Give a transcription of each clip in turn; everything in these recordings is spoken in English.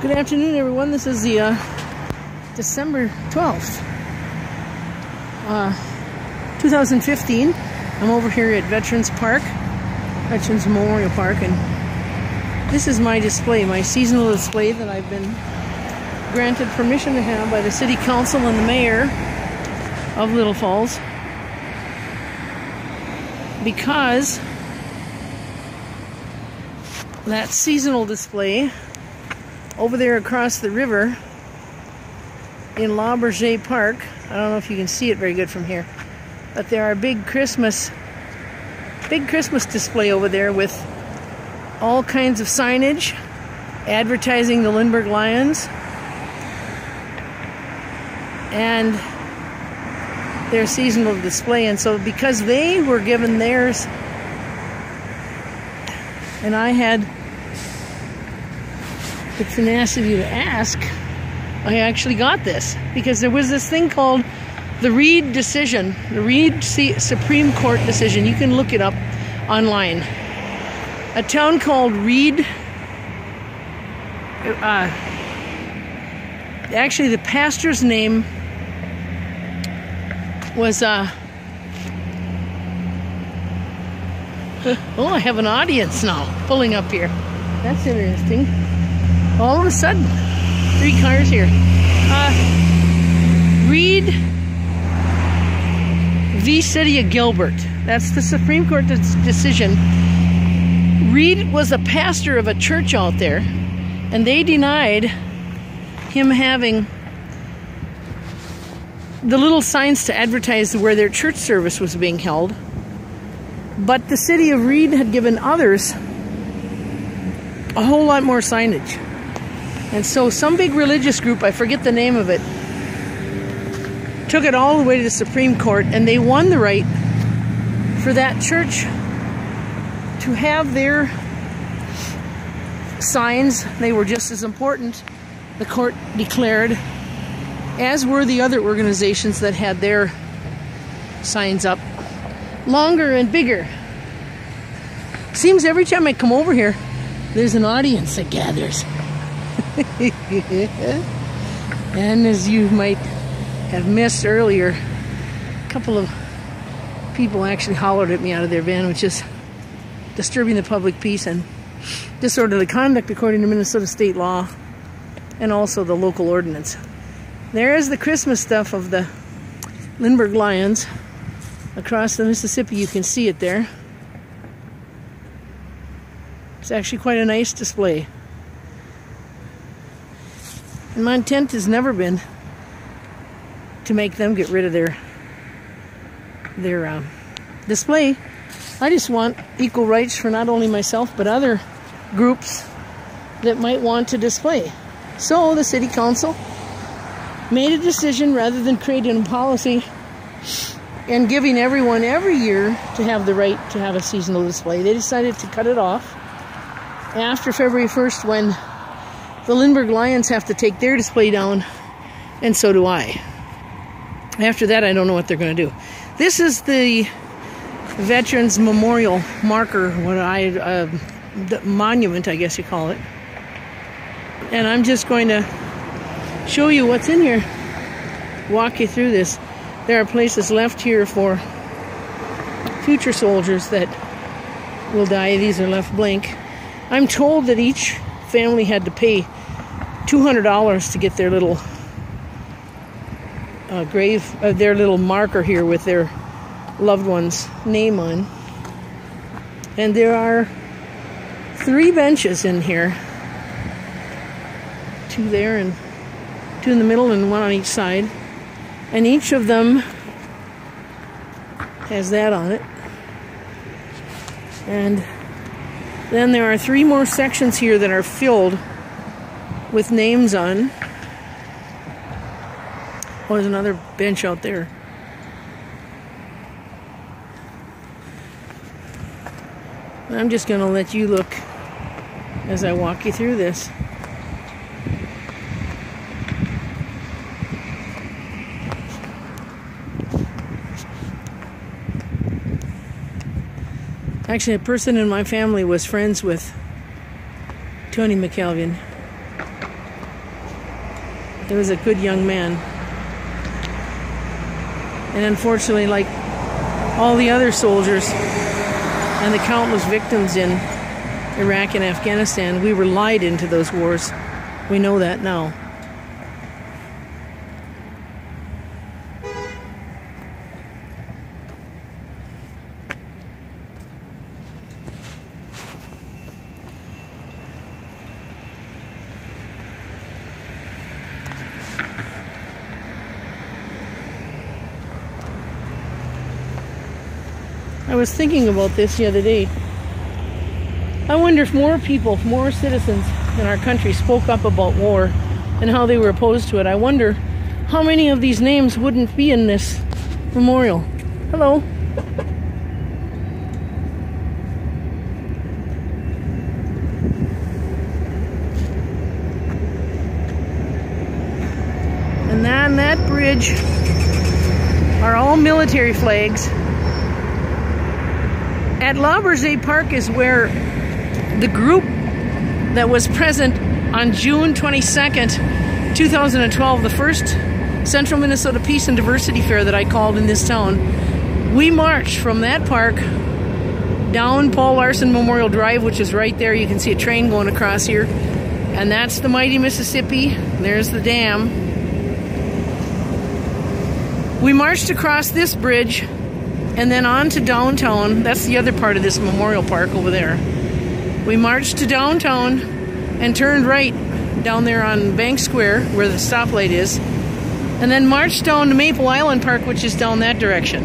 Good afternoon, everyone. This is the December 12th, 2015. I'm over here at Veterans Memorial Park, and this is my display, my seasonal display that I've been granted permission to have by the City Council and the Mayor of Little Falls, because that seasonal display over there across the river in La Berger Park, I don't know if you can see it very good from here, but there are a big Christmas display over there with all kinds of signage advertising the Lindbergh Lions and their seasonal display. And so because they were given theirs and I had the tenacity to ask, I actually got this, because there was this thing called the Reed decision, the Reed Supreme Court decision. You can look it up online. A town called Reed, actually the pastor's name was, oh, I have an audience now pulling up here. That's interesting. All of a sudden, 3 cars here. Reed v. City of Gilbert. That's the Supreme Court decision. Reed was a pastor of a church out there, and they denied him having the little signs to advertise where their church service was being held. But the city of Reed had given others a whole lot more signage. And so some big religious group, I forget the name of it, took it all the way to the Supreme Court, and they won the right for that church to have their signs. They were just as important, the court declared, as were the other organizations that had their signs up longer and bigger. Seems every time I come over here, there's an audience that gathers. And as you might have missed earlier, a couple of people actually hollered at me out of their van, which is disturbing the public peace and disorderly conduct according to Minnesota state law and also the local ordinance. There is the Christmas stuff of the Lindbergh Lions across the Mississippi. You can see it there. It's actually quite a nice display. And my intent has never been to make them get rid of their display. I just want equal rights for not only myself but other groups that might want to display. So the City Council made a decision, rather than creating a policy and giving everyone every year to have the right to have a seasonal display, they decided to cut it off after February 1st, when the Lindbergh Lions have to take their display down, and so do I. After that, I don't know what they're going to do. This is the Veterans Memorial marker, the monument, I guess you call it. And I'm just going to show you what's in here, walk you through this. There are places left here for future soldiers that will die. These are left blank. I'm told that each family had to pay $200 to get their little their little marker here with their loved one's name on. And there are 3 benches in here, 2 there and 2 in the middle and 1 on each side, and each of them has that on it. And then there are 3 more sections here that are filled with names on. Oh, there's another bench out there. I'm just going to let you look as I walk you through this. Actually, a person in my family was friends with Tony McKelvin. He was a good young man. And unfortunately, like all the other soldiers and the countless victims in Iraq and Afghanistan, we were lied into those wars. We know that now. I was thinking about this the other day. I wonder if more people, more citizens in our country spoke up about war and how they were opposed to it. I wonder how many of these names wouldn't be in this memorial. Hello. And on that bridge are all military flags. At L'Aubergé Park is where the group that was present on June 22nd, 2012, the first Central Minnesota Peace and Diversity Fair that I called in this town, we marched from that park down Paul Larson Memorial Drive, which is right there. You can see a train going across here. And that's the mighty Mississippi. There's the dam. We marched across this bridge and then on to downtown. That's the other part of this memorial park over there. We marched to downtown and turned right down there on Bank Square where the stoplight is, and then marched down to Maple Island Park, which is down that direction.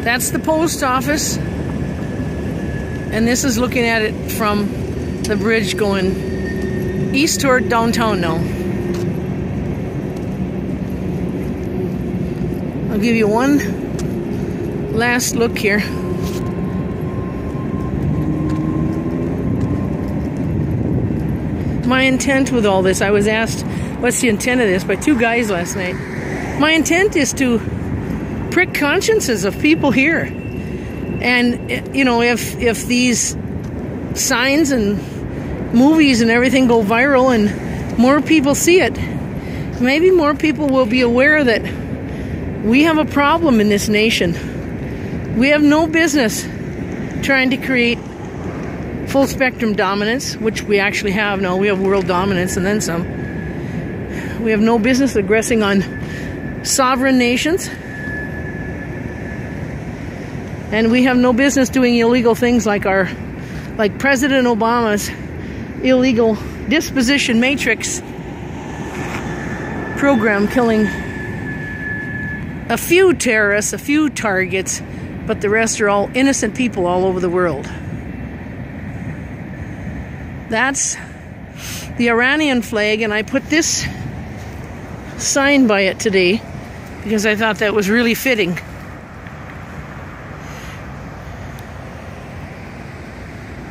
That's the post office, and this is looking at it from the bridge going east toward downtown now. I'll give you one last look here. My intent with all this, I was asked, what's the intent of this by two guys last night. My intent is to prick consciences of people here. And, you know, if these signs and movies and everything go viral and more people see it, maybe more people will be aware that we have a problem in this nation. We have no business trying to create full spectrum dominance, which we actually have now. We have world dominance and then some. We have no business aggressing on sovereign nations. And we have no business doing illegal things like President Obama's illegal disposition matrix program, killing a few terrorists, a few targets, but the rest are all innocent people all over the world. That's the Iranian flag, and I put this sign by it today because I thought that was really fitting.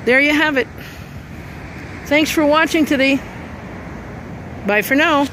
There you have it. Thanks for watching today. Bye for now.